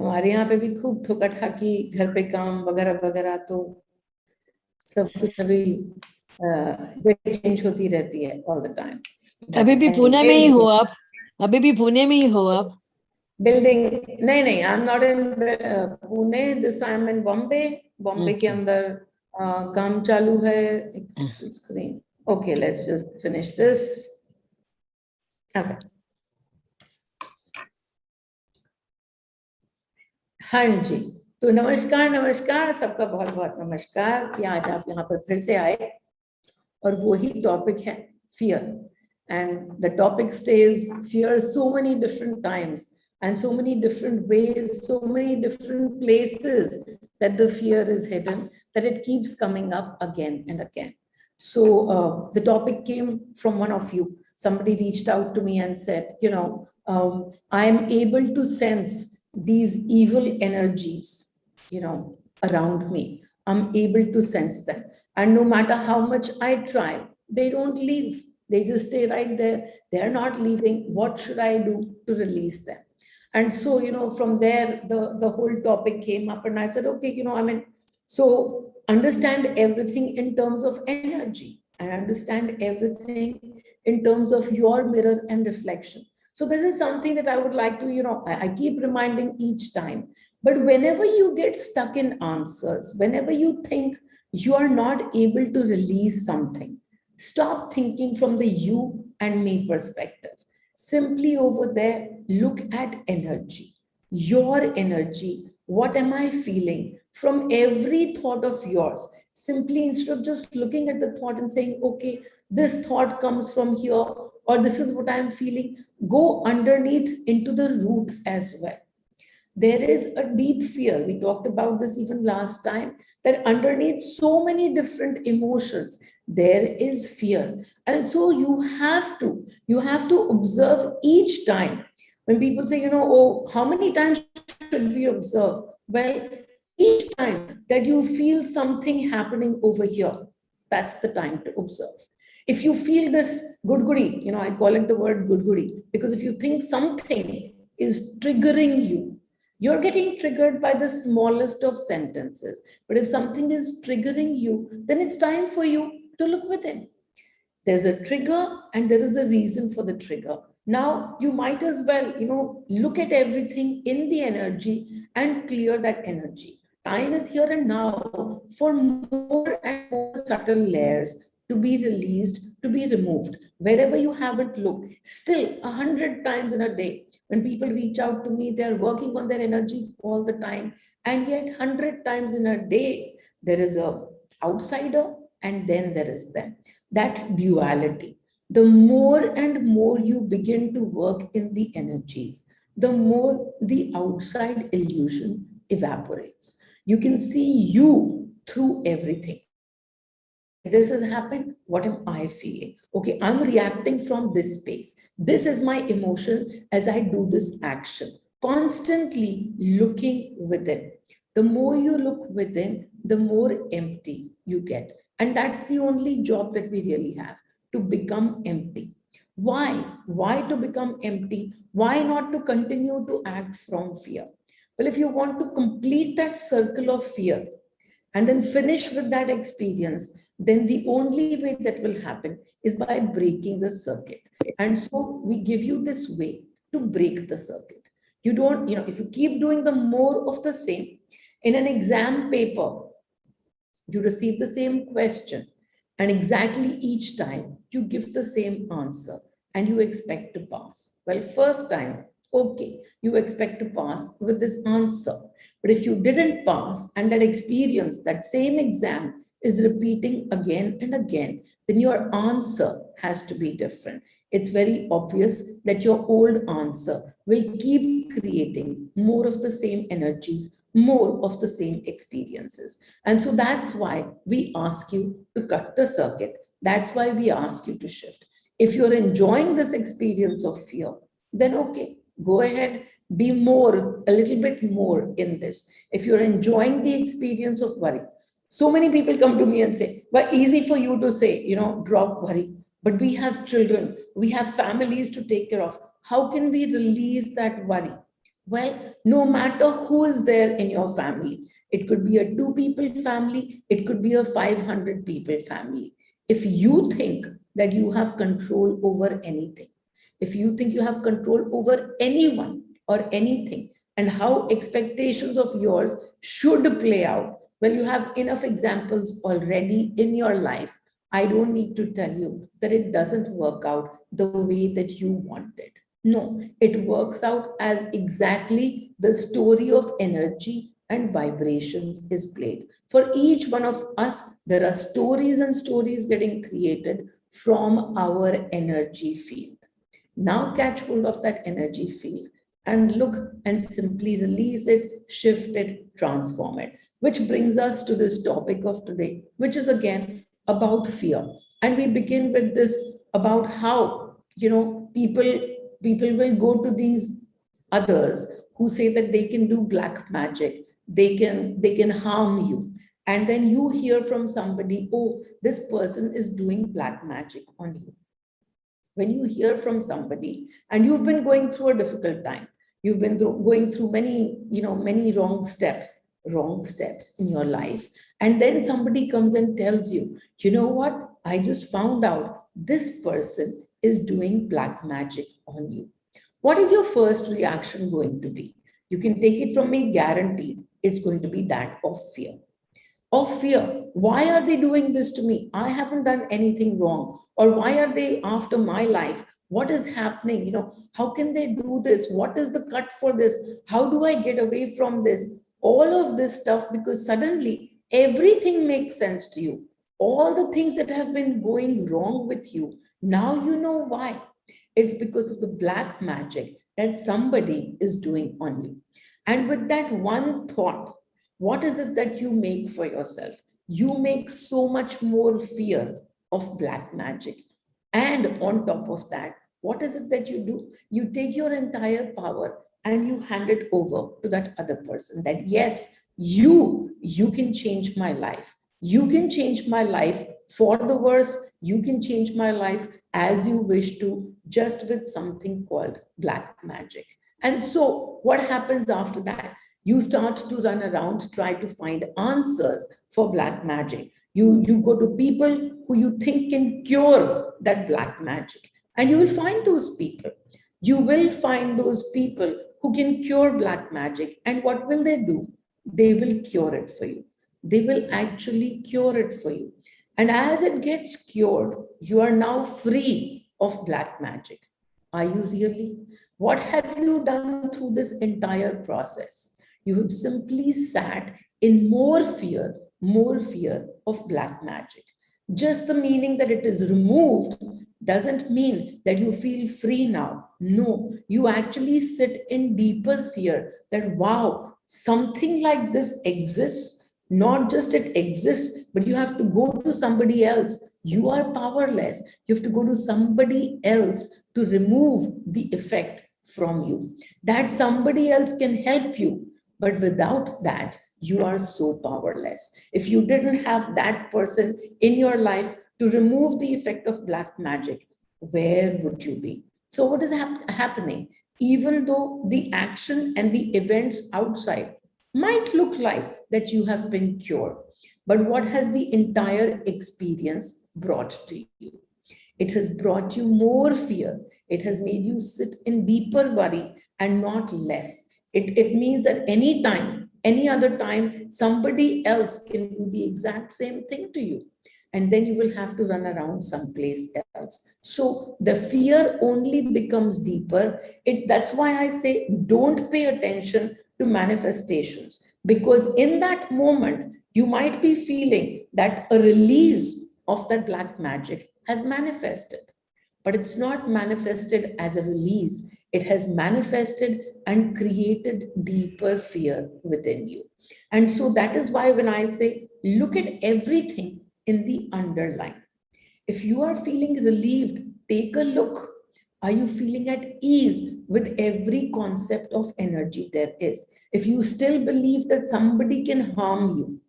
हमारे यहाँ पे भी खूब ठोका ठाकी, घर पे काम वगैरह वगैरह, तो सब कुछ अभी चेंज होती रहती है ऑल द टाइम. अभी भी पुणे में ही हो आप? अभी भी पुणे में ही हो आप? बिल्डिंग नहीं नहीं, I am not in Pune, this I am in Bombay. Bombay के अंदर काम चालू है. Screen. Okay, let's just finish this. Okay. हाँ जी, तो नमस्कार नमस्कार सबका, बहुत बहुत नमस्कार कि आज आप यहाँ पर फिर से आए. और वही टॉपिक है fear. And the topic stage fear so many different times and so many different ways, so many different places that the fear is hidden, that it keeps coming up again and again. So the topic came from one of you. Somebody reached out to me and said, I am able to sense these evil energies, around me. I'm able to sense them. And no matter how much I try, they don't leave. They just stay right there. They're not leaving. What should I do to release them? And so, from there, the whole topic came up. And I said, okay, so understand everything in terms of energy, and understand everything in terms of your mirror and reflection. So this is something that I would like to, I keep reminding each time. But whenever you get stuck in answers, whenever you think you are not able to release something, stop thinking from the you and me perspective. Simply over there, look at energy, your energy. What am I feeling from every thought of yours? Simply, instead of just looking at the thought and saying, okay, this thought comes from here, or this is what I'm feeling, go underneath into the root as well. There is a deep fear. We talked about this even last time, that underneath so many different emotions, there is fear. And so you have to observe each time. When people say, oh, how many times should we observe? Well, each time that you feel something happening over here, that's the time to observe. If you feel this good goody, I call it the word good goody, because if you think something is triggering you, you're getting triggered by the smallest of sentences. But if something is triggering you, then it's time for you to look within. There's a trigger and there is a reason for the trigger. Now, you might as well, look at everything in the energy and clear that energy. Time is here and now for more and more subtle layers to be released, to be removed. Wherever you haven't looked, still 100 times in a day, when people reach out to me, they're working on their energies all the time. And yet 100 times in a day, there is a outsider and then there is them. That duality. The more and more you begin to work in the energies, the more the outside illusion evaporates. You can see you through everything. This has happened. What am I feeling? Okay, I'm reacting from this space. This is my emotion as I do this action. Constantly looking within. The more you look within, the more empty you get. And that's the only job that we really have, to become empty. Why? Why to become empty? Why not to continue to act from fear? Well, if you want to complete that circle of fear and then finish with that experience, then the only way that will happen is by breaking the circuit. And so we give you this way to break the circuit. You don't, if you keep doing the more of the same, in an exam paper, you receive the same question, and exactly each time you give the same answer and you expect to pass. Well, first time, okay, you expect to pass with this answer. But if you didn't pass and that experience, that same exam is repeating again and again, then your answer has to be different. It's very obvious that your old answer will keep creating more of the same energies, more of the same experiences. And so that's why we ask you to cut the circuit. That's why we ask you to shift. If you're enjoying this experience of fear, then okay, go ahead, be more, a little bit more in this. If you're enjoying the experience of worry, so many people come to me and say, well, easy for you to say, drop worry, but we have children, we have families to take care of. How can we release that worry? Well, no matter who is there in your family. It could be a 2 people family, it could be a 500 people family. If you think that you have control over anything, if you think you have control over anyone or anything, and how expectations of yours should play out, well, you have enough examples already in your life. I don't need to tell you that it doesn't work out the way that you wanted. No, it works out as exactly the story of energy and vibrations is played. For each one of us, there are stories and stories getting created from our energy field. Now catch hold of that energy field and look and simply release it, shift it, transform it. Which brings us to this topic of today, which is again about fear. And we begin with this about how, people will go to these others who say that they can do black magic, they can harm you. And then you hear from somebody, oh, this person is doing black magic on you. When you hear from somebody and you've been going through a difficult time, you've been going through many wrong steps in your life, and then somebody comes and tells you, you know what, I just found out this person is doing black magic on you. What is your first reaction going to be? You can take it from me, guaranteed it's going to be that of fear. Why are they doing this to me? I haven't done anything wrong. Or why are they after my life? What is happening? How can they do this? What is the cut for this? How do I get away from this? All of this stuff, because suddenly everything makes sense to you. All the things that have been going wrong with you, now you know why. It's because of the black magic that somebody is doing on you. And with that one thought, what is it that you make for yourself? You make so much more fear of black magic. And on top of that, what is it that you do? You take your entire power and you hand it over to that other person, that yes, you can change my life. You can change my life for the worse. You can change my life as you wish to, just with something called black magic. And so what happens after that? You start to run around, try to find answers for black magic. You go to people who you think can cure that black magic, and you will find those people. You will find those people who can cure black magic. And what will they do? They will cure it for you. They will actually cure it for you. And as it gets cured, you are now free of black magic. Are you really? What have you done through this entire process? You have simply sat in more fear of black magic. Just the meaning that it is removed doesn't mean that you feel free now. No, you actually sit in deeper fear that, wow, something like this exists. Not just it exists, but you have to go to somebody else. You are powerless. You have to go to somebody else to remove the effect from you. That somebody else can help you, but without that, you are so powerless. If you didn't have that person in your life to remove the effect of black magic, where would you be? So what is happening? Even though the action and the events outside might look like that you have been cured, but what has the entire experience brought to you? It has brought you more fear. It has made you sit in deeper worry and not less. It means that any other time, somebody else can do the exact same thing to you. And then you will have to run around someplace else. So the fear only becomes deeper. That's why I say, don't pay attention to manifestations, because in that moment, you might be feeling that a release of that black magic has manifested, but it's not manifested as a release. It has manifested and created deeper fear within you. And so that is why when I say, look at everything in the underlying. If you are feeling relieved, take a look. Are you feeling at ease with every concept of energy there is? If you still believe that somebody can harm you,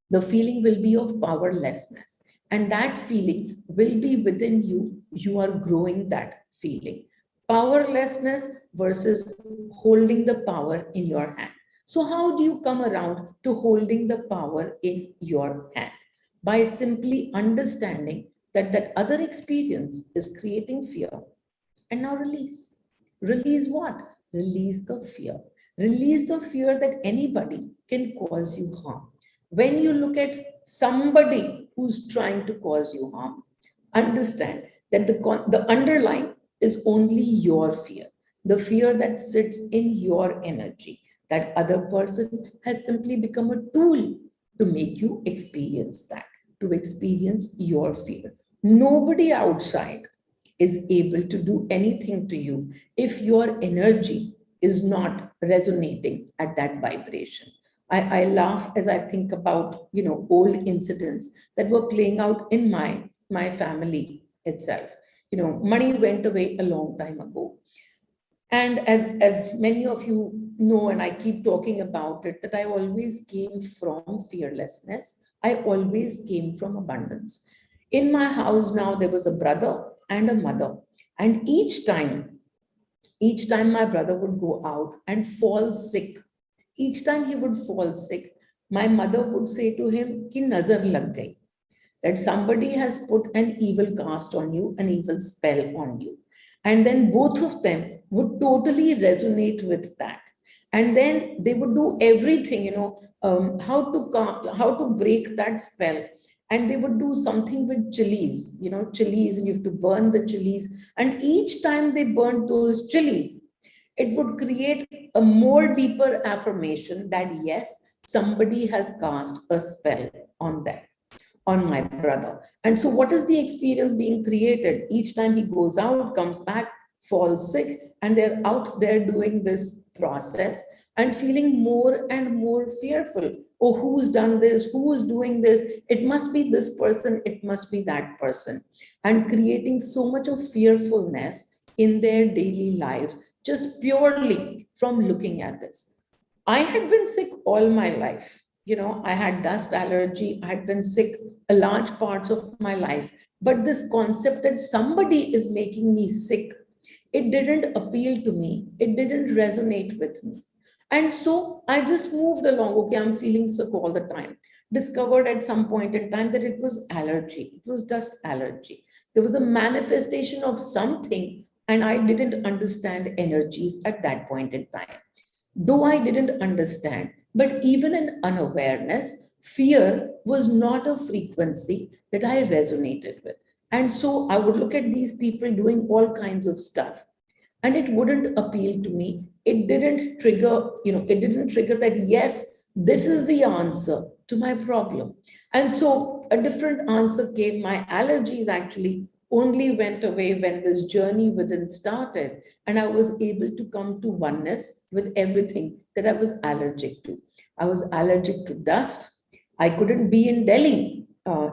the feeling will be of powerlessness. And that feeling will be within you. You are growing that feeling. Powerlessness versus holding the power in your hand. So how do you come around to holding the power in your hand? By simply understanding that that other experience is creating fear. And now release. Release what? Release the fear. Release the fear that anybody can cause you harm. When you look at somebody who's trying to cause you harm, understand that the underlying is only your fear, the fear that sits in your energy. That other person has simply become a tool to make you experience that, to experience your fear. Nobody outside is able to do anything to you if your energy is not resonating at that vibration. I laugh as I think about, old incidents that were playing out in my family itself. Money went away a long time ago. And as many of you know, and I keep talking about it, that I always came from fearlessness. I always came from abundance. In my house now, there was a brother and a mother. And each time my brother would go out and fall sick, each time he would fall sick, my mother would say to him, ki nazar lag gayi, that somebody has put an evil cast on you, an evil spell on you. And then both of them would totally resonate with that. And then they would do everything, how to break that spell. And they would do something with chilies, chilies, and you have to burn the chilies. And each time they burned those chilies, it would create a more deeper affirmation that yes, somebody has cast a spell on them, on my brother. And so what is the experience being created? Each time he goes out, comes back, falls sick, and they're out there doing this process and feeling more and more fearful. Oh, who's done this? Who's doing this? It must be this person. It must be that person. And creating so much of fearfulness in their daily lives, just purely from looking at this. I had been sick all my life. I had dust allergy. I had been sick a large parts of my life. But this concept that somebody is making me sick, it didn't appeal to me. It didn't resonate with me. And so I just moved along. Okay, I'm feeling sick all the time. Discovered at some point in time that it was allergy. It was dust allergy. There was a manifestation of something, and I didn't understand energies at that point in time. Though I didn't understand, but even in unawareness, fear was not a frequency that I resonated with. And so I would look at these people doing all kinds of stuff, and it wouldn't appeal to me. It didn't trigger that, yes, this is the answer to my problem. And so a different answer came. My allergies actually only went away when this journey within started, and I was able to come to oneness with everything that I was allergic to. I was allergic to dust. I couldn't be in Delhi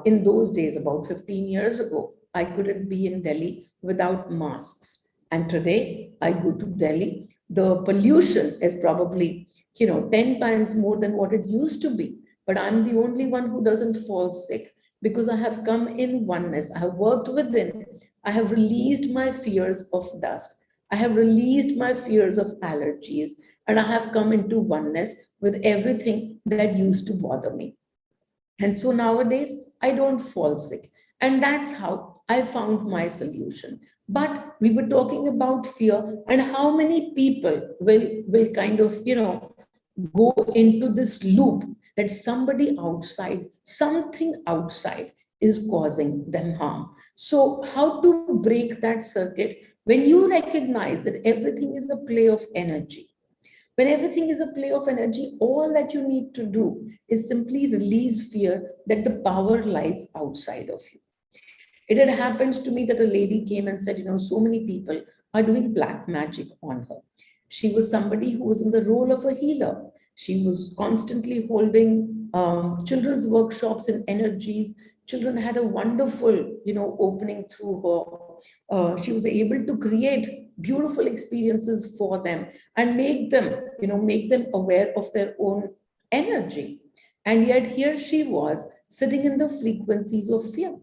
in those days, about 15 years ago. I couldn't be in Delhi without masks. And today I go to Delhi. The pollution is probably, 10 times more than what it used to be. But I'm the only one who doesn't fall sick because I have come in oneness. I have worked within. I have released my fears of dust. I have released my fears of allergies, and I have come into oneness with everything that used to bother me. And so nowadays, I don't fall sick. And that's how I found my solution. But we were talking about fear and how many people will kind of, go into this loop that somebody outside, something outside is causing them harm. So how to break that circuit when you recognize that everything is a play of energy? When everything is a play of energy, all that you need to do is simply release fear that the power lies outside of you. It had happened to me that a lady came and said, so many people are doing black magic on her. She was somebody who was in the role of a healer. She was constantly holding children's workshops in energies. Children had a wonderful, opening through her. She was able to create beautiful experiences for them and make them aware of their own energy. And yet here she was sitting in the frequencies of fear.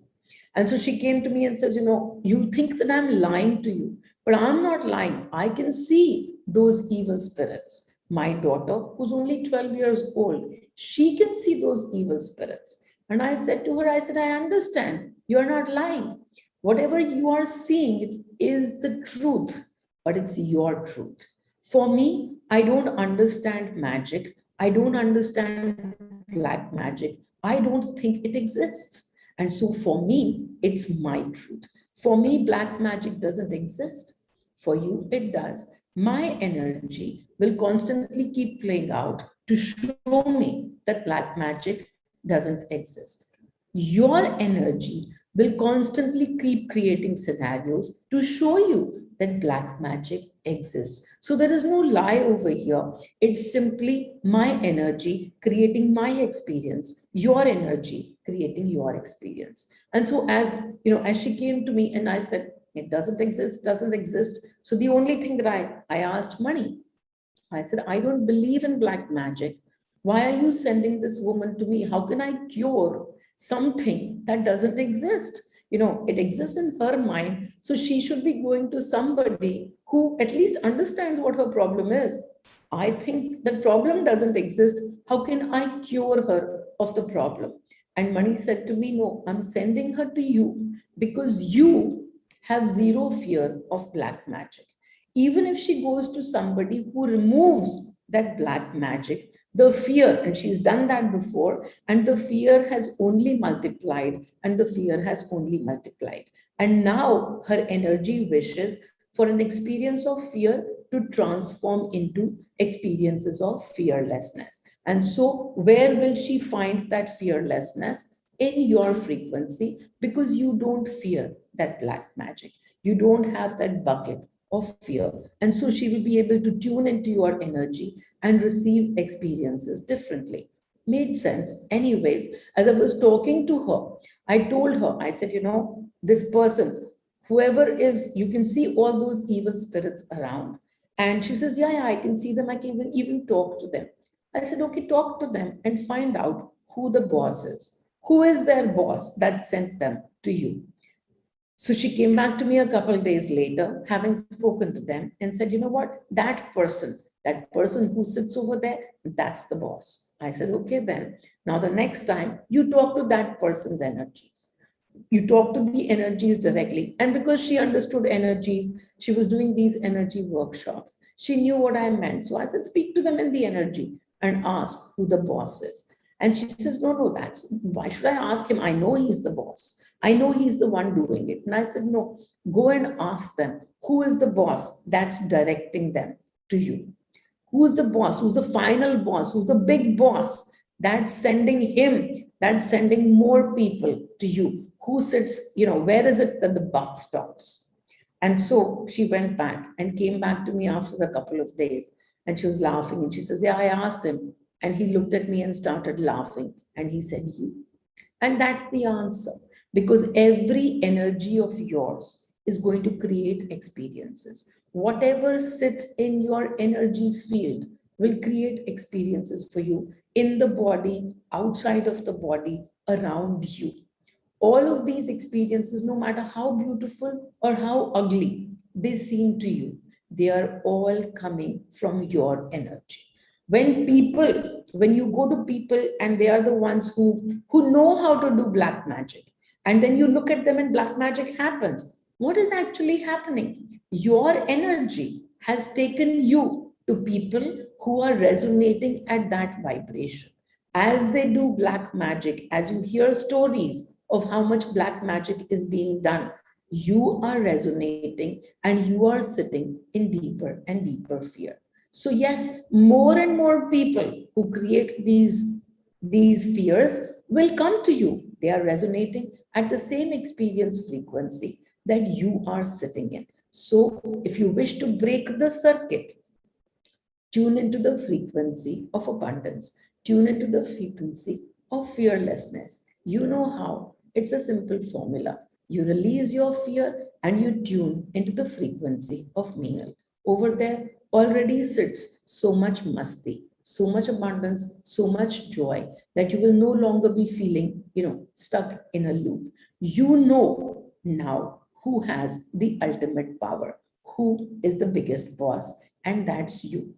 And so she came to me and says, you think that I'm lying to you, But I'm not lying. I can see those evil spirits. My daughter, who's only 12 years old, she can see those evil spirits. And I said to her, I said, I understand. You're not lying. Whatever you are seeing is the truth, but it's your truth. For me, I don't understand magic. I don't understand black magic. I don't think it exists. And so for me, it's my truth. For me, black magic doesn't exist. For you, it does. My energy will constantly keep playing out to show me that black magic doesn't exist. Your energy will constantly keep creating scenarios to show you that black magic exists. So there is no lie over here. It's simply my energy creating my experience, your energy creating your experience. And so as she came to me and I said, it doesn't exist. So the only thing that I asked money. I said, I don't believe in black magic. Why are you sending this woman to me? How can I cure something that doesn't exist? It exists in her mind. So she should be going to somebody who at least understands what her problem is. I think the problem doesn't exist. How can I cure her of the problem? And Mani said to me, no, I'm sending her to you because you have zero fear of black magic. Even if she goes to somebody who removes that black magic, the fear, and she's done that before, and the fear has only multiplied, and the fear has only multiplied. And now her energy wishes for an experience of fear to transform into experiences of fearlessness. And so, where will she find that fearlessness? In your frequency, because you don't fear that black magic. You don't have that bucket of fear. And so she will be able to tune into your energy and receive experiences differently. Made sense. Anyways, as I was talking to her, I told her, I said, this person, whoever is, you can see all those evil spirits around. And she says, yeah, I can see them. I can even talk to them. I said, okay, talk to them and find out who the boss is. Who is their boss that sent them to you? So she came back to me a couple of days later, having spoken to them, and said, you know what, that person who sits over there, that's the boss. I said, okay, then. Now, the next time you talk to that person's energies, you talk to the energies directly. And because she understood energies, she was doing these energy workshops. She knew what I meant. So I said, speak to them in the energy and ask who the boss is. And she says, no, why should I ask him? I know he's the boss. I know he's the one doing it. And I said, no, go and ask them, who is the boss that's directing them to you? Who's the boss? Who's the final boss? Who's the big boss that's sending him, that's sending more people to you? Who sits, where is it that the buck stops? And so she went back and came back to me after a couple of days. And she was laughing. And she says, yeah, I asked him. And he looked at me and started laughing. And he said, you. And that's the answer. Because every energy of yours is going to create experiences. Whatever sits in your energy field will create experiences for you in the body, outside of the body, around you. All of these experiences, no matter how beautiful or how ugly they seem to you, they are all coming from your energy. When you go to people and they are the ones who know how to do black magic, and then you look at them and black magic happens, what is actually happening? Your energy has taken you to people who are resonating at that vibration. As they do black magic, as you hear stories of how much black magic is being done, you are resonating and you are sitting in deeper and deeper fear. So yes, more and more people who create these fears will come to you. They are resonating at the same experience frequency that you are sitting in. So if you wish to break the circuit, tune into the frequency of abundance, tune into the frequency of fearlessness. You know how. It's a simple formula. You release your fear and you tune into the frequency of Meenal. Over there already sits so much masti, so much abundance, so much joy that you will no longer be feeling, stuck in a loop. You know now who has the ultimate power, who is the biggest boss, and that's you.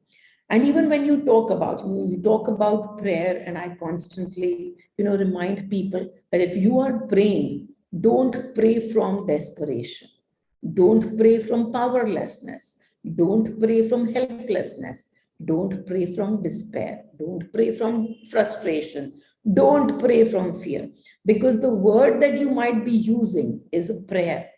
And even when you talk about prayer, and I constantly, remind people that if you are praying, don't pray from desperation. Don't pray from powerlessness. Don't pray from helplessness. Don't pray from despair. Don't pray from frustration. Don't pray from fear. Because the word that you might be using is a prayer.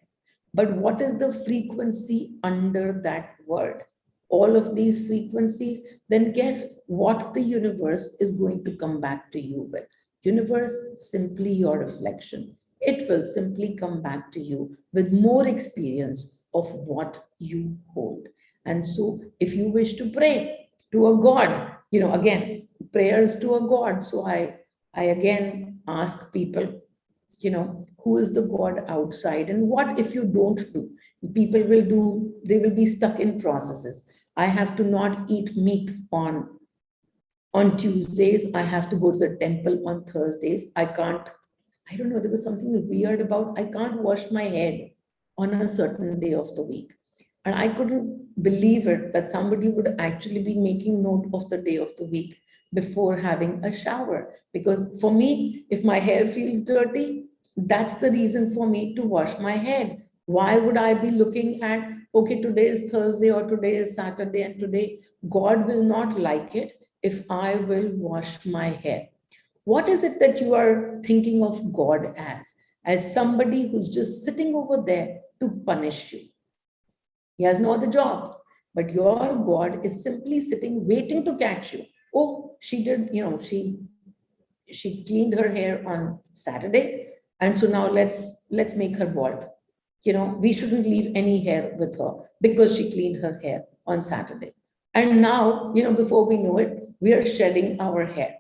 But what is the frequency under that word? All of these frequencies, then guess what the universe is going to come back to you with? Universe, simply your reflection. It will simply come back to you with more experience of what you hold. And so if you wish to pray to a God, again, prayers to a God. So I again ask people, who is the God outside, and what if you don't do? People will do, they will be stuck in processes. I have to not eat meat on Tuesdays. I have to go to the temple on Thursdays. I can't, I don't know, there was something weird about, I can't wash my head on a certain day of the week. And I couldn't believe it that somebody would actually be making note of the day of the week before having a shower. Because for me, if my hair feels dirty, that's the reason for me to wash my head. Why would I be looking at, okay, today is Thursday or today is Saturday, and today God will not like it if I will wash my hair? What is it that you are thinking of God as? As somebody who's just sitting over there to punish you. He has no other job, but your God is simply sitting, waiting to catch you. Oh, she did, she cleaned her hair on Saturday, and so now let's make her bald. We shouldn't leave any hair with her because she cleaned her hair on Saturday. And now, before we know it, we are shedding our hair.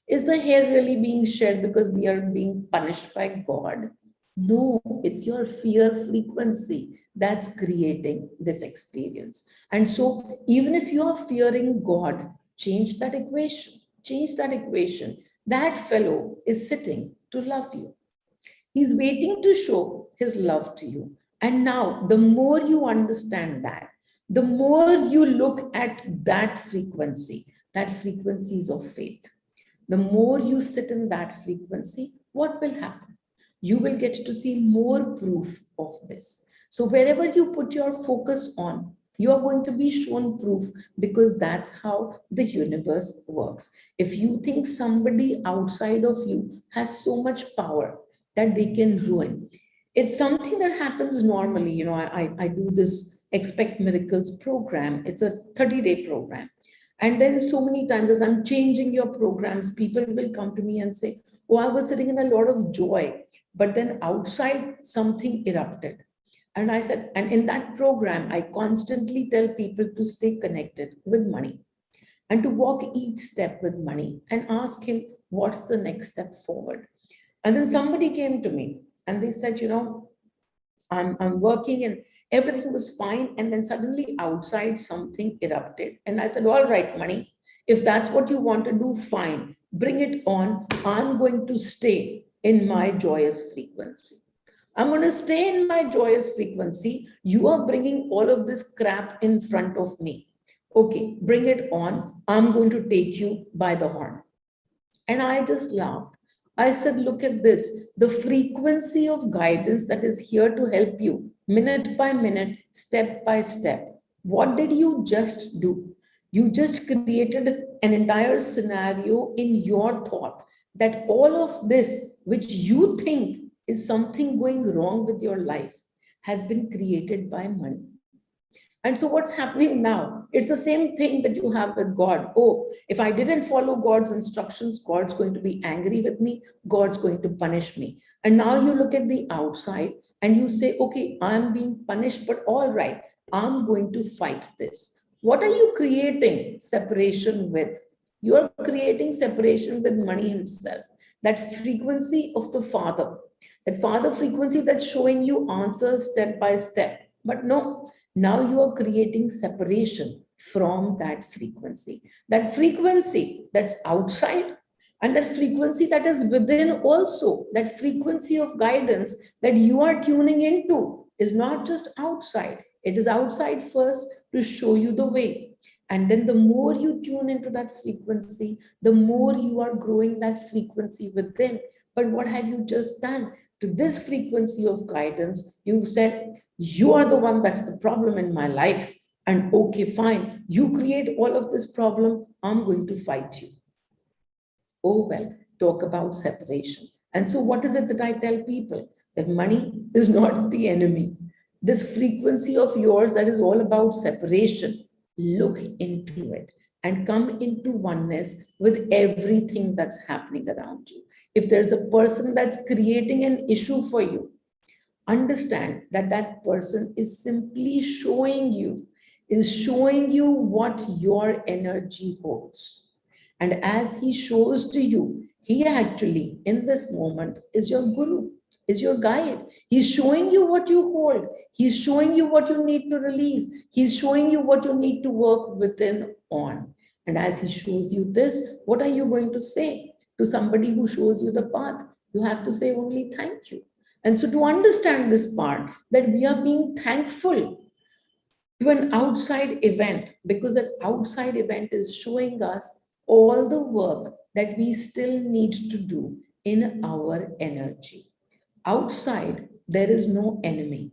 Is the hair really being shed because we are being punished by God? No, it's your fear frequency that's creating this experience. And so, even if you are fearing God, change that equation. Change that equation. That fellow is sitting to love you. He's waiting to show his love to you. And now, the more you understand that, the more you look at that frequency is of faith. The more you sit in that frequency, what will happen? You will get to see more proof of this. So wherever you put your focus on, you are going to be shown proof, because that's how the universe works. If you think somebody outside of you has so much power that they can ruin, it's something that happens normally. I do this Expect Miracles program. It's a 30-day program. And then so many times as I'm changing your programs, people will come to me and say, oh, I was sitting in a lot of joy, but then outside something erupted. And I said, and in that program, I constantly tell people to stay connected with money and to walk each step with money and ask him, what's the next step forward? And then somebody came to me and they said, I'm working and everything was fine. And then suddenly outside something erupted. And I said, all right, money, if that's what you want to do, fine, bring it on. I'm going to stay in my joyous frequency. I'm going to stay in my joyous frequency. You are bringing all of this crap in front of me. Okay, bring it on. I'm going to take you by the horn. And I just laughed. I said, look at this, the frequency of guidance that is here to help you minute by minute, step by step. What did you just do? You just created an entire scenario in your thought that all of this, which you think is something going wrong with your life, has been created by money. And so what's happening now? It's the same thing that you have with God. Oh, if I didn't follow God's instructions, God's going to be angry with me. God's going to punish me. And now you look at the outside and you say, okay, I'm being punished, but all right, I'm going to fight this. What are you creating separation with? You're creating separation with money himself. That frequency of the Father, that Father frequency that's showing you answers step by step. But no, now you are creating separation from that frequency that's outside, and that frequency that is within also. That frequency of guidance that you are tuning into is not just outside, It is outside first to show you the way. And then the more you tune into that frequency, the more you are growing that frequency within. But what have you just done? To this frequency of guidance, you've said, you are the one that's the problem in my life. And okay, fine, you create all of this problem, I'm going to fight you. Oh, well, talk about separation. And so, what is it that I tell people? That money is not the enemy. This frequency of yours that is all about separation, look into it and come into oneness with everything that's happening around you. If there's a person that's creating an issue for you, understand that that person is simply showing you what your energy holds. And as he shows to you, he actually, in this moment, is your guru, is your guide. He's showing you what you hold. He's showing you what you need to release. He's showing you what you need to work within on. And as he shows you this, what are you going to say to somebody who shows you the path? You have to say only thank you. And so to understand this part, that we are being thankful to an outside event, because that outside event is showing us all the work that we still need to do in our energy. Outside, there is no enemy.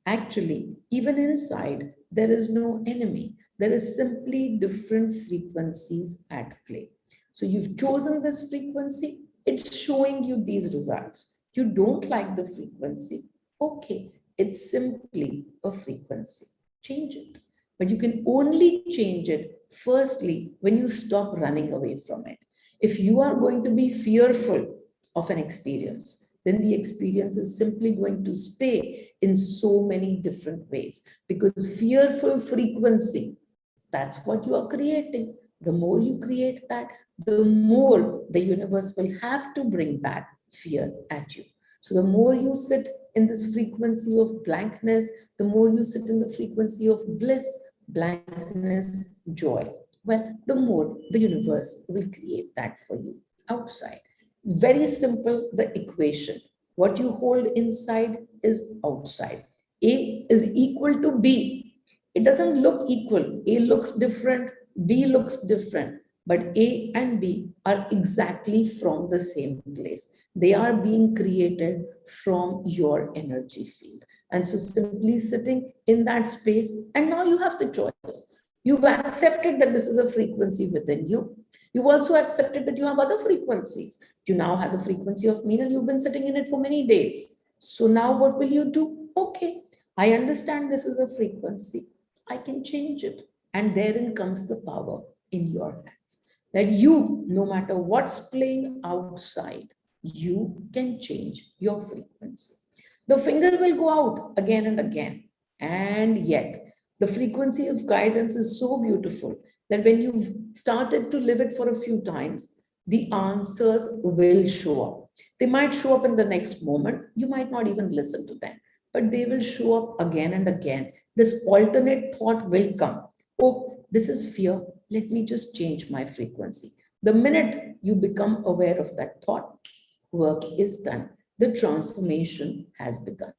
Actually, even inside, there is no enemy. There is simply different frequencies at play. So you've chosen this frequency, it's showing you these results. You don't like the frequency, okay, it's simply a frequency. Change it. But you can only change it, firstly, when you stop running away from it. If you are going to be fearful of an experience, then the experience is simply going to stay in so many different ways. Because fearful frequency, that's what you are creating. The more you create that, the more the universe will have to bring back fear at you. So the more you sit in this frequency of blankness, the more you sit in the frequency of bliss, blankness, joy, well, the more the universe will create that for you outside. Very simple, the equation. What you hold inside is outside. A is equal to B. It doesn't look equal. A looks different, B looks different, but A and B are exactly from the same place. They are being created from your energy field. And so simply sitting in that space, and now you have the choice. You've accepted that this is a frequency within you. You've also accepted that you have other frequencies. You now have the frequency of Meenal. You've been sitting in it for many days. So now what will you do? Okay, I understand this is a frequency. I can change it. And therein comes the power in your hands. That you, no matter what's playing outside, you can change your frequency. The finger will go out again and again. And yet, the frequency of guidance is so beautiful that when you've started to live it for a few times, the answers will show up. They might show up in the next moment. You might not even listen to them, but they will show up again and again. This alternate thought will come. Oh, this is fear. Let me just change my frequency. The minute you become aware of that thought, work is done. The transformation has begun.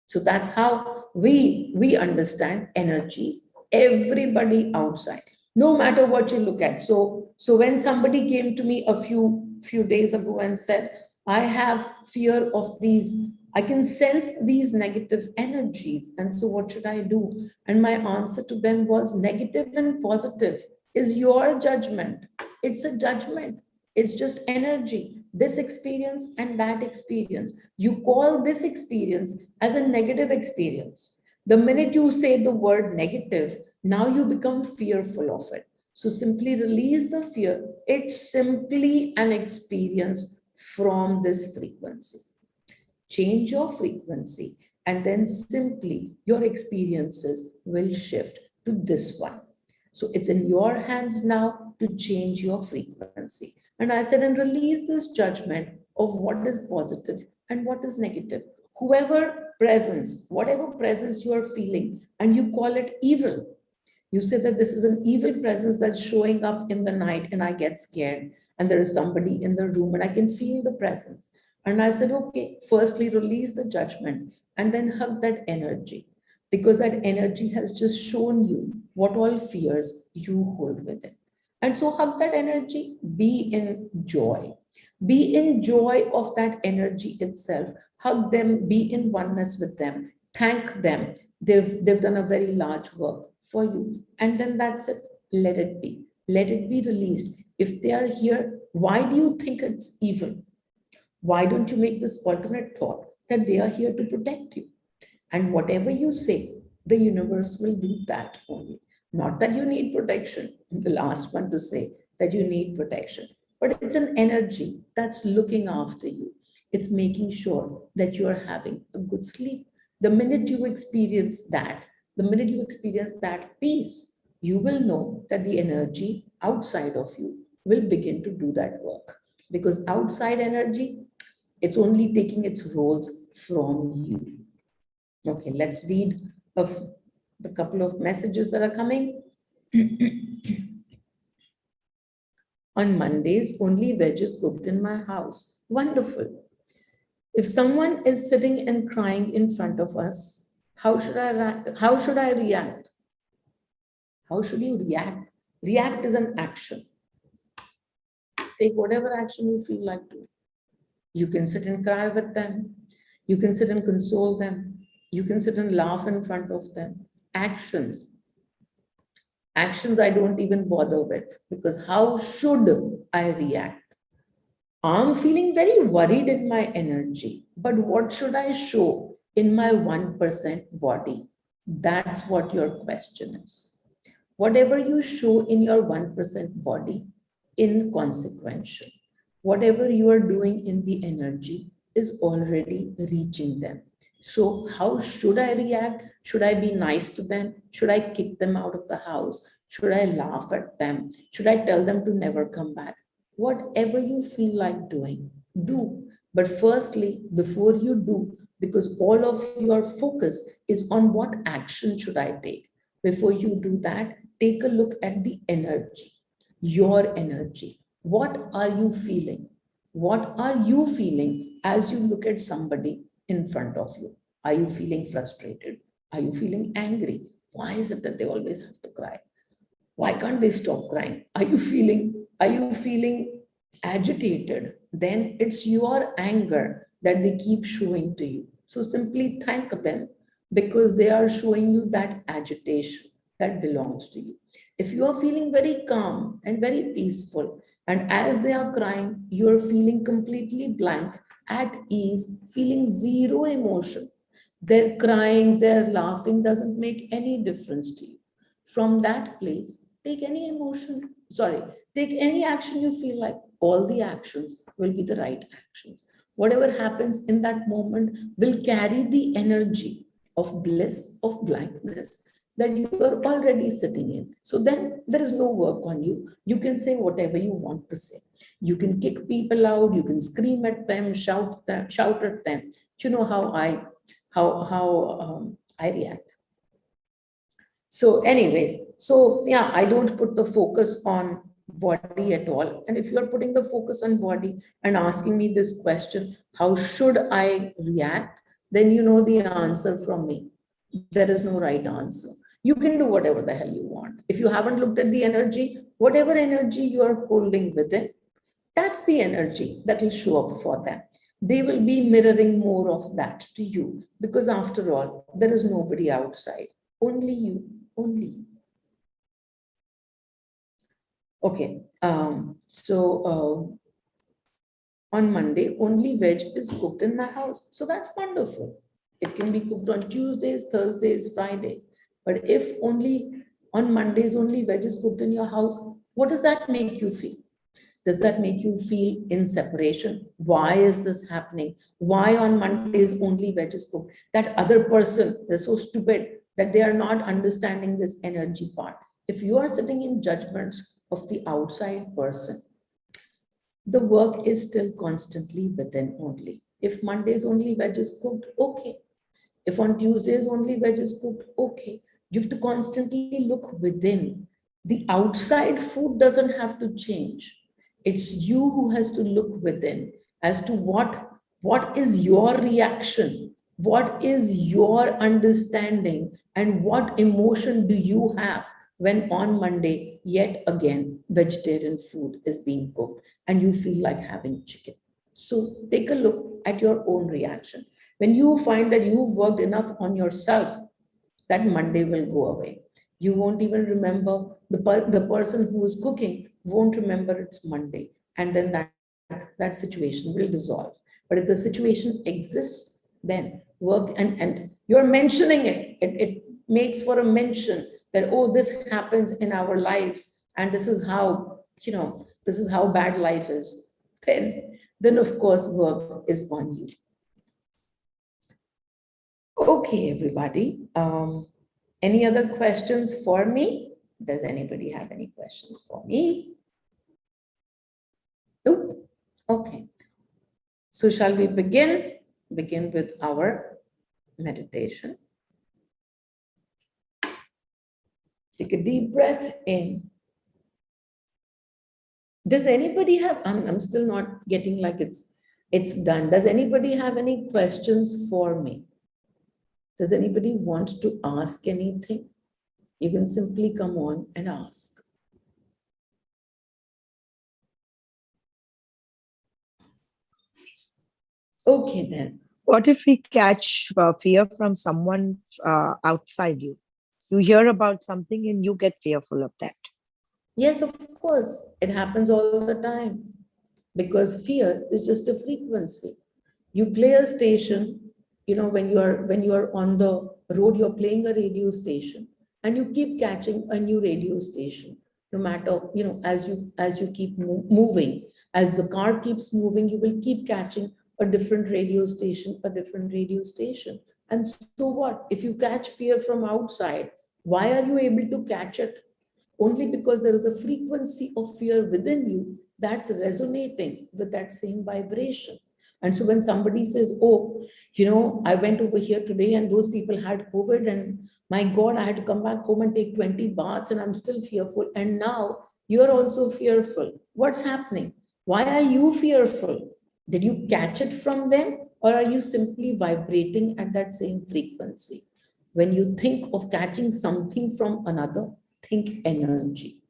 So that's how we understand energies, everybody outside, no matter what you look at. So when somebody came to me a few days ago and said, I have fear of these, I can sense these negative energies. And so what should I do? And my answer to them was, negative and positive is your judgment. It's a judgment. It's just energy. This experience and that experience. You call this experience as a negative experience. The minute you say the word negative, now you become fearful of it. So simply release the fear. It's simply an experience from this frequency. Change your frequency, and then simply your experiences will shift to this one. So it's in your hands now to change your frequency. And I said, and release this judgment of what is positive and what is negative. Whoever presence, whatever presence you are feeling, and you call it evil. You say that this is an evil presence that's showing up in the night, and I get scared, and there is somebody in the room, and I can feel the presence. And I said, okay, firstly, release the judgment and then hug that energy. because that energy has just shown you what all fears you hold within. And so hug that energy, be in joy. Be in joy of that energy itself. Hug them, be in oneness with them, thank them. They've done a very large work for you. And then that's it. Let it be. Let it be released. If they are here, why do you think it's evil? Why don't you make this alternate thought that they are here to protect you? And whatever you say, the universe will do that only. Not that you need protection. I'm the last one to say that you need protection, but it's an energy that's looking after you. It's making sure that you are having a good sleep. The minute you experience that, the minute you experience that peace, you will know that the energy outside of you will begin to do that work. Because outside energy, it's only taking its roles from you. Okay, let's read of the couple of messages that are coming. On Mondays, only veg is cooked in my house. Wonderful. If someone is sitting and crying in front of us, how should I react? How should you react? React is an action. Take whatever action you feel like to. You can sit and cry with them. You can sit and console them. You can sit and laugh in front of them. Actions. Actions I don't even bother with, because how should I react? I'm feeling very worried in my energy, but what should I show in my 1% body? That's what your question is. Whatever you show in your 1% body, inconsequential. Whatever you are doing in the energy is already reaching them. So how should I react? Should I be nice to them? Should I kick them out of the house? Should I laugh at them? Should I tell them to never come back? Whatever you feel like doing, do. But firstly, before you do, because all of your focus is on what action should I take. Before you do that, take a look at the energy, your energy. What are you feeling? What are you feeling as you look at somebody in front of you? Are you feeling frustrated? Are you feeling angry? Why is it that they always have to cry? Why can't they stop crying? Are you feeling agitated? Then it's your anger that they keep showing to you. So simply thank them, because they are showing you that agitation that belongs to you. If you are feeling very calm and very peaceful, and as they are crying, you are feeling completely blank, at ease, feeling zero emotion. Their crying, their laughing doesn't make any difference to you. From that place, take any emotion, take any action you feel like. All the actions will be the right actions. Whatever happens in that moment will carry the energy of bliss, of blankness that you are already sitting in. So then there is no work on you. You can say whatever you want to say. You can kick people out, you can scream at them, shout at them. You know how I react. So anyways, so yeah, I don't put the focus on body at all. And if you're putting the focus on body and asking me this question, how should I react? Then you know the answer from me. There is no right answer. You can do whatever the hell you want. If you haven't looked at the energy, whatever energy you are holding within, that's the energy that will show up for them. They will be mirroring more of that to you, because after all, there is nobody outside. Only you, only you. Okay, on Monday, only veg is cooked in my house. So that's wonderful. It can be cooked on Tuesdays, Thursdays, Fridays. But if only on Mondays, only veg is cooked in your house, what does that make you feel? Does that make you feel in separation? Why is this happening? Why on Mondays only veg is cooked? That other person, they're so stupid that they are not understanding this energy part. If you are sitting in judgments of the outside person, the work is still constantly within only. If Mondays only veg is cooked, okay. If on Tuesdays only veg is cooked, okay. You have to constantly look within. The outside food doesn't have to change. It's you who has to look within as to what is your reaction What is your understanding and what emotion do you have when on Monday, yet again, vegetarian food is being cooked and you feel like having chicken? So take a look at your own reaction. When you find that you've worked enough on yourself, that Monday will go away. You won't even remember, the person who is cooking won't remember it's Monday. And then that situation will dissolve. But if the situation exists, then work, and you're mentioning it makes for a mention that, oh, this happens in our lives, and this is how, this is how bad life is. Then of course, work is on you. Okay, everybody. Any other questions for me? Does anybody have any questions for me? Nope. Okay. So shall we begin? Begin with our meditation. Take a deep breath in. Does anybody have, I'm still not getting like it's done. Does anybody have any questions for me? Does anybody want to ask anything? You can simply come on and ask. Okay then. What if we catch fear from someone outside you? You hear about something and you get fearful of that. Yes, of course, it happens all the time because fear is just a frequency. You play a station, when you are on the road, you're playing a radio station, and you keep catching a new radio station. No matter, as you keep moving, as the car keeps moving, you will keep catching a different radio station, a different radio station. And so what? If you catch fear from outside, why are you able to catch it? Only because there is a frequency of fear within you that's resonating with that same vibration. And so when somebody says, oh, I went over here today and those people had COVID, and my God, I had to come back home and take 20 baths and I'm still fearful. And now you're also fearful. What's happening? Why are you fearful? Did you catch it from them, or are you simply vibrating at that same frequency? When you think of catching something from another, think energy.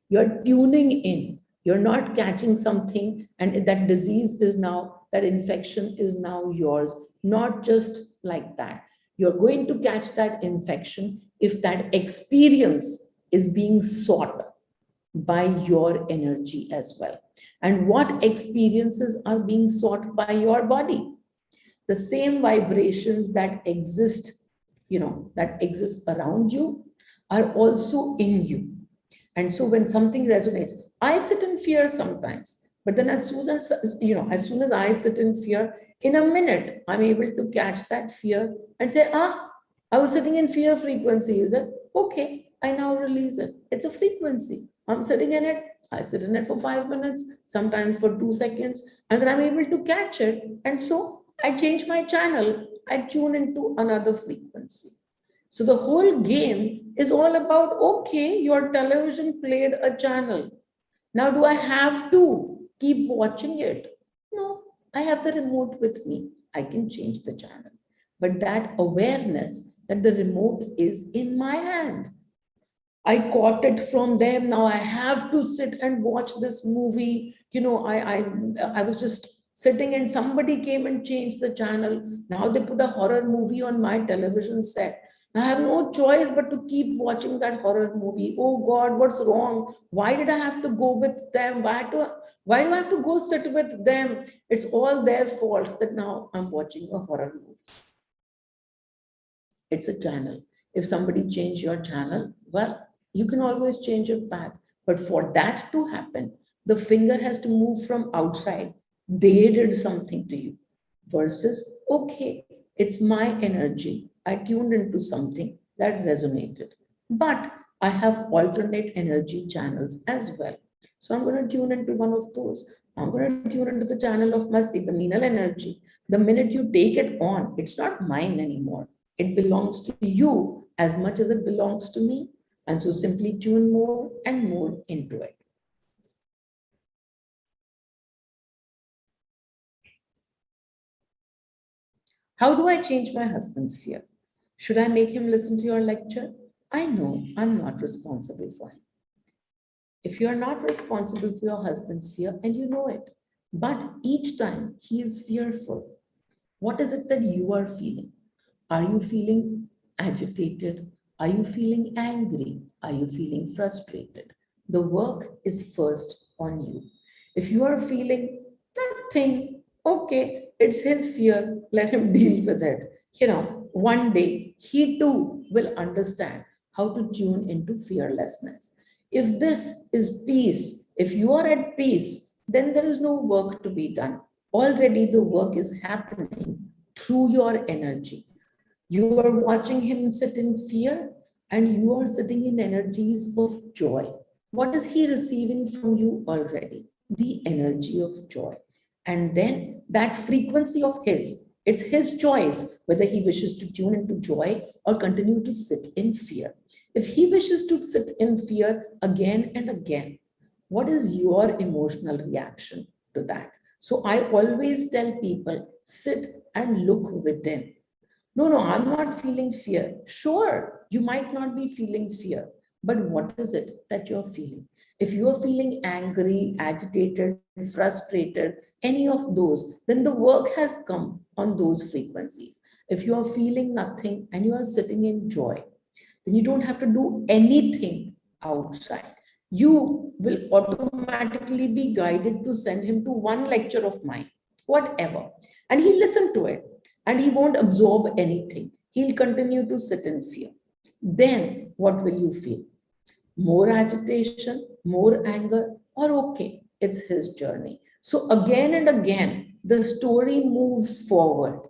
You're tuning in. You're not catching something, and that disease is now, that infection is now yours. Not just like that. You're going to catch that infection if that experience is being sought by your energy as well. And what experiences are being sought by your body? The same vibrations that exist around you are also in you. And so when something resonates, I sit in fear sometimes, but then as soon as I sit in fear, in a minute, I'm able to catch that fear and say, I was sitting in fear frequency, is it? Okay, I now release it. It's a frequency. I'm sitting in it. I sit in it for 5 minutes, sometimes for 2 seconds, and then I'm able to catch it. And so I change my channel. I tune into another frequency. So the whole game is all about, okay, your television played a channel. Now, do I have to keep watching it? No, I have the remote with me. I can change the channel. But that awareness that the remote is in my hand, I caught it from them. Now I have to sit and watch this movie. I was just sitting and somebody came and changed the channel. Now they put a horror movie on my television set. I have no choice but to keep watching that horror movie. Oh God, what's wrong? Why did I have to go with them? Why do I have to go sit with them? It's all their fault that now I'm watching a horror movie. It's a channel. If somebody changed your channel, well, you can always change it back. But for that to happen, the finger has to move from outside. They did something to you versus, okay, it's my energy. I tuned into something that resonated. But I have alternate energy channels as well. So I'm going to tune into one of those. I'm going to tune into the channel of Masti, the Meenal energy. The minute you take it on, it's not mine anymore. It belongs to you as much as it belongs to me. And so simply tune more and more into it. How do I change my husband's fear? Should I make him listen to your lecture? I know I'm not responsible for him. If you are not responsible for your husband's fear and you know it, but each time he is fearful, what is it that you are feeling? Are you feeling agitated? Are you feeling angry? Are you feeling frustrated? The work is first on you. If you are feeling nothing, okay, it's his fear, let him deal with it. One day he too will understand how to tune into fearlessness. If this is peace, if you are at peace, then there is no work to be done. Already the work is happening through your energy. You are watching him sit in fear and you are sitting in energies of joy. What is he receiving from you already? The energy of joy. And then that frequency of his, it's his choice whether he wishes to tune into joy or continue to sit in fear. If he wishes to sit in fear again and again, what is your emotional reaction to that? So I always tell people, sit and look within. No, I'm not feeling fear. Sure, you might not be feeling fear, but what is it that you're feeling? If you're feeling angry, agitated, frustrated, any of those, then the work has come on those frequencies. If you are feeling nothing and you are sitting in joy, then you don't have to do anything outside. You will automatically be guided to send him to one lecture of mine, whatever, and he'll listen to it and he won't absorb anything. He'll continue to sit in fear. Then what will you feel? More agitation, more anger, or okay, it's his journey. So again and again, the story moves forward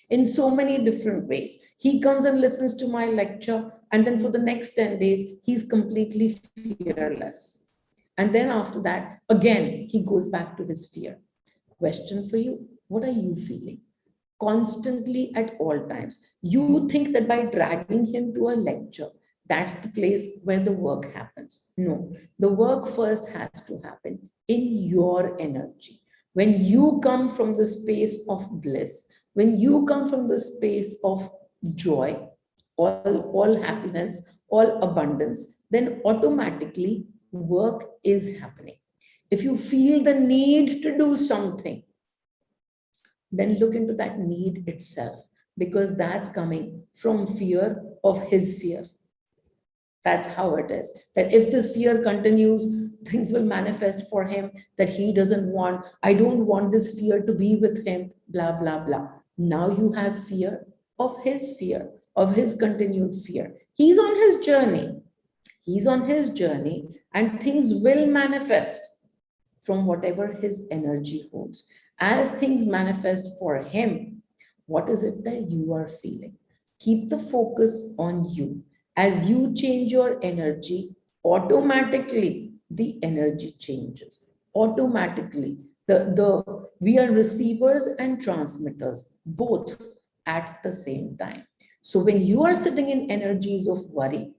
in so many different ways. He comes and listens to my lecture, and then for the next 10 days, he's completely fearless. And then after that, again, he goes back to his fear. Question for you, what are you feeling? Constantly at all times. You think that by dragging him to a lecture, that's the place where the work happens. No, the work first has to happen in your energy. When you come from the space of bliss, when you come from the space of joy, all happiness, all abundance, then automatically work is happening. If you feel the need to do something, then look into that need itself, because that's coming from fear of his fear. That's how it is. That if this fear continues, things will manifest for him that he doesn't want. I don't want this fear to be with him, blah, blah, blah. Now you have fear, of his continued fear. He's on his journey. He's on his journey, and things will manifest from whatever his energy holds. As things manifest for him, what is it that you are feeling? Keep the focus on you. As you change your energy, automatically the energy changes. Automatically, we are receivers and transmitters, both at the same time. So when you are sitting in energies of worry,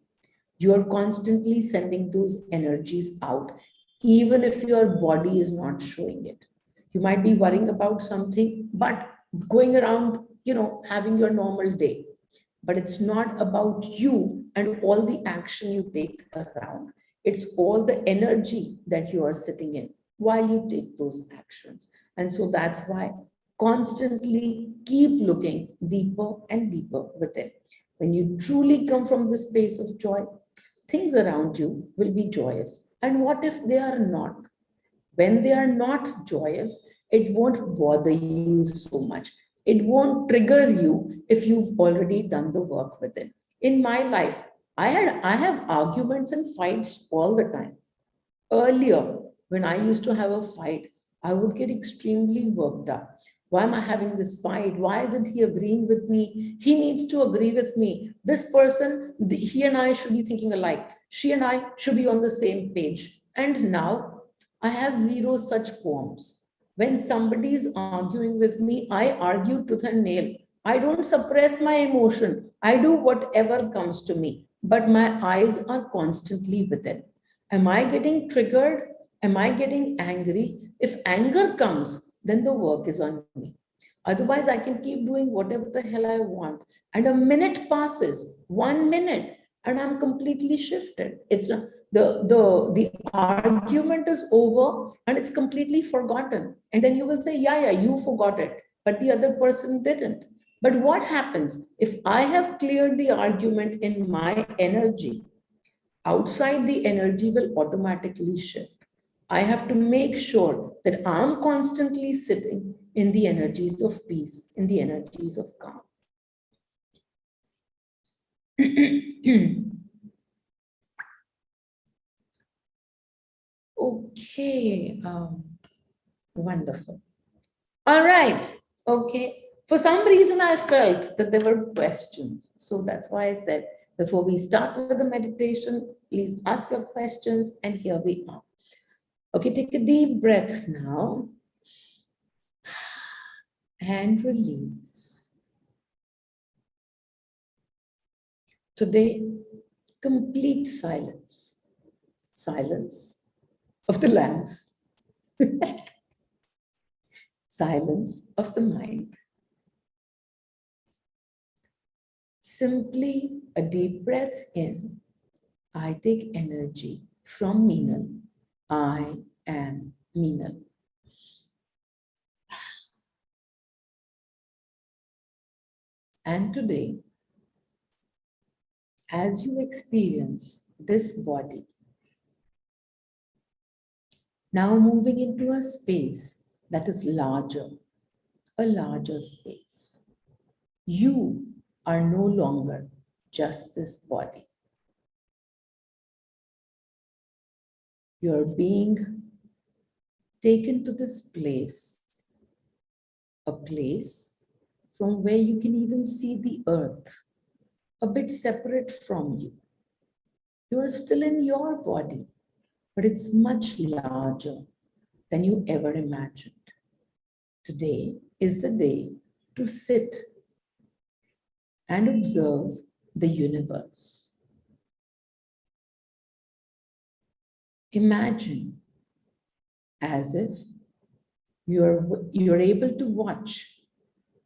you are constantly sending those energies out, even if your body is not showing it. You might be worrying about something, but going around, having your normal day. But it's not about you and all the action you take around. It's all the energy that you are sitting in while you take those actions. And so that's why constantly keep looking deeper and deeper within. When you truly come from the space of joy, things around you will be joyous. And what if they are not? When they are not joyous, it won't bother you so much. It won't trigger you if you've already done the work within. In my life, I have arguments and fights all the time. Earlier, when I used to have a fight, I would get extremely worked up. Why am I having this fight? Why isn't he agreeing with me? He needs to agree with me. This person, he and I should be thinking alike. She and I should be on the same page. And now I have zero such poems. When somebody is arguing with me, I argue tooth and nail. I don't suppress my emotion. I do whatever comes to me, but my eyes are constantly within. Am I getting triggered? Am I getting angry? If anger comes, then the work is on me. Otherwise, I can keep doing whatever the hell I want. And a minute passes, 1 minute, and I'm completely shifted. The argument is over and it's completely forgotten. And then you will say, yeah, you forgot it, but the other person didn't. But what happens if I have cleared the argument in my energy? Outside, the energy will automatically shift. I have to make sure that I'm constantly sitting in the energies of peace, in the energies of calm. Okay, wonderful. All right, okay. For some reason, I felt that there were questions. So that's why I said, before we start with the meditation, please ask your questions, and here we are. Okay, take a deep breath now and release. Today, complete silence. Silence of the lamps. Silence of the mind. Simply a deep breath in. I take energy from Meenal. I am Meenal. And today, as you experience this body, now moving into a space that is larger, a larger space. You are no longer just this body. You're being taken to this place, a place from where you can even see the earth, a bit separate from you. You're still in your body, but it's much larger than you ever imagined. Today is the day to sit and observe the universe. Imagine as if you're able to watch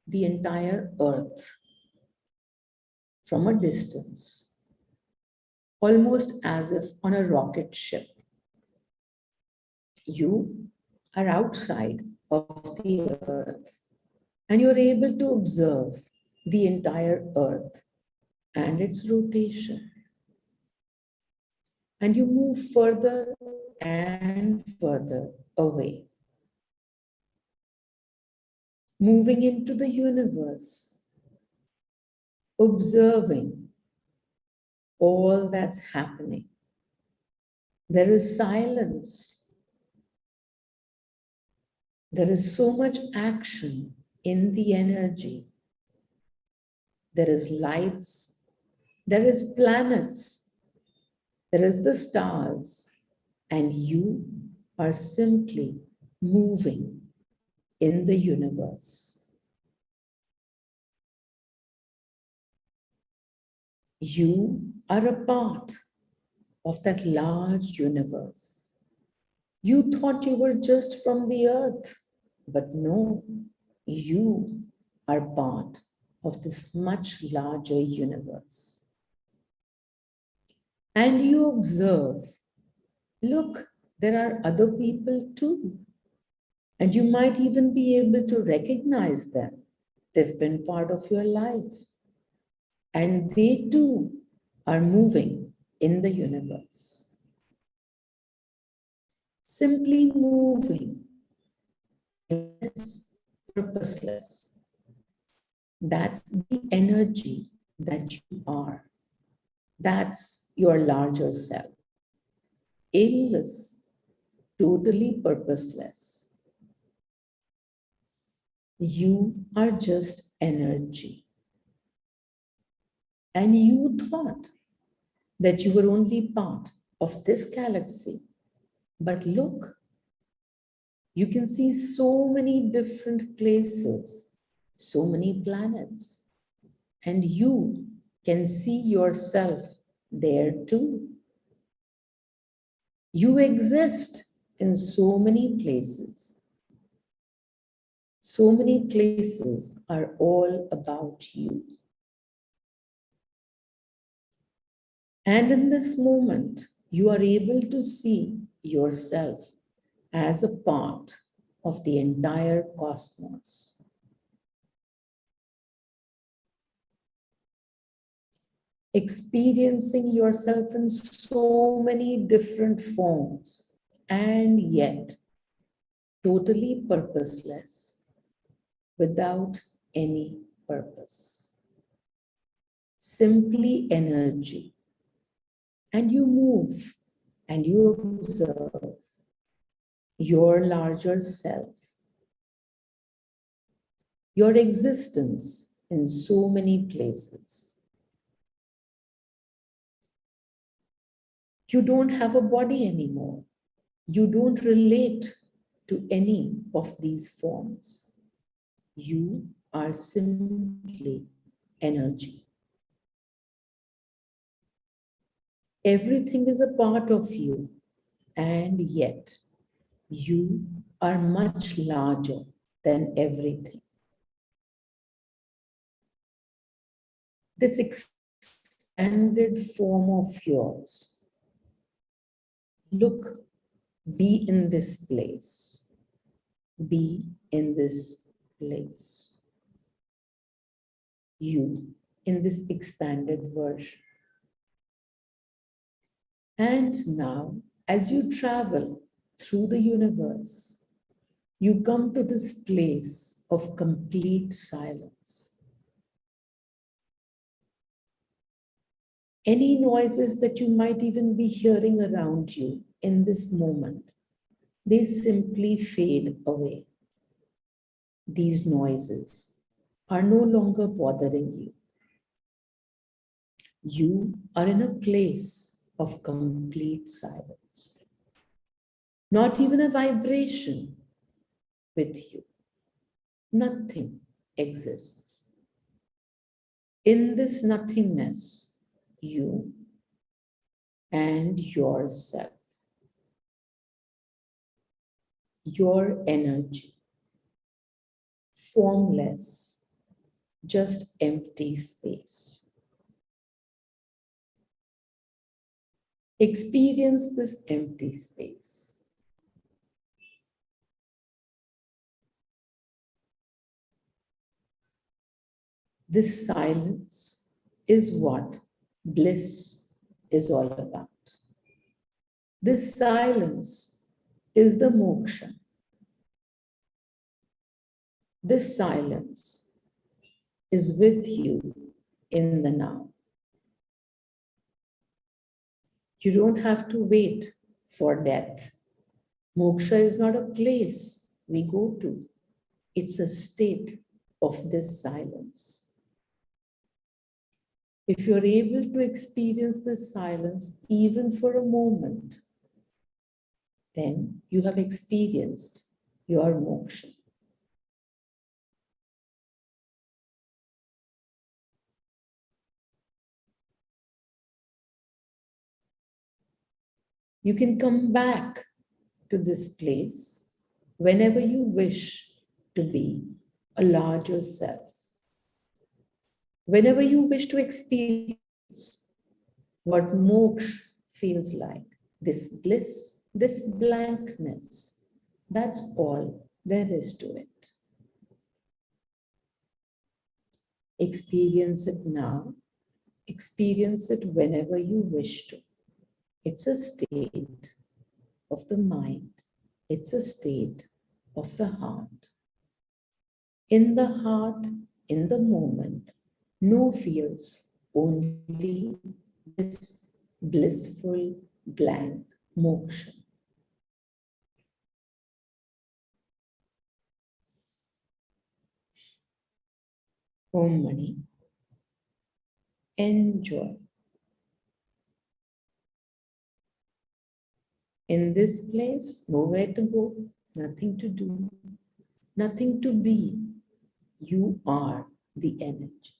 the entire earth from a distance, almost as if on a rocket ship. You are outside of the earth and you're able to observe the entire earth and its rotation. And you move further and further away, moving into the universe, observing all that's happening. There is silence. There is so much action in the energy. There is lights. There is planets. There is the stars. And you are simply moving in the universe. You are a part of that large universe. You thought you were just from the earth, but no, you are part of this much larger universe. And you observe, look, there are other people too. And you might even be able to recognize them. They've been part of your life. And they too are moving in the universe. Simply moving is purposeless. That's the energy that you are. That's your larger self. Aimless, totally purposeless. You are just energy. And you thought that you were only part of this galaxy. But look, you can see so many different places, so many planets, and you can see yourself there too. You exist in so many places, So many places are all about you. And in this moment, you are able to see yourself as a part of the entire cosmos. Experiencing yourself in so many different forms, and yet totally purposeless, without any purpose. Simply energy. And you move and you observe your larger self, your existence in so many places. You don't have a body anymore. You don't relate to any of these forms. You are simply energy. Everything is a part of you, and yet you are much larger than everything. This expanded form of yours, look, be in this place, be in this place. You in this expanded version. And now, as you travel through the universe, you come to this place of complete silence. Any noises that you might even be hearing around you in this moment, they simply fade away. These noises are no longer bothering you. You are in a place of complete silence. Not even a vibration with you. Nothing exists. In this nothingness, you and yourself, your energy, formless, just empty space. Experience this empty space. This silence is what bliss is all about. This silence is the moksha. This silence is with you in the now. You don't have to wait for death. Moksha is not a place we go to. It's a state of this silence. If you're able to experience this silence even for a moment, then you have experienced your moksha. You can come back to this place whenever you wish to be a larger self. Whenever you wish to experience what moksha feels like, this bliss, this blankness, that's all there is to it. Experience it now, experience it whenever you wish to. It's a state of the mind, it's a state of the heart. In the heart, in the moment, no fears, only this blissful blank moksha. Om Mani. Enjoy. In this place, nowhere to go, nothing to do, nothing to be. You are the energy.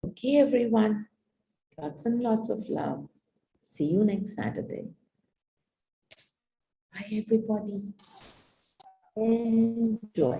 Okay, everyone. Lots and lots of love. See you next Saturday. Bye, everybody. Enjoy.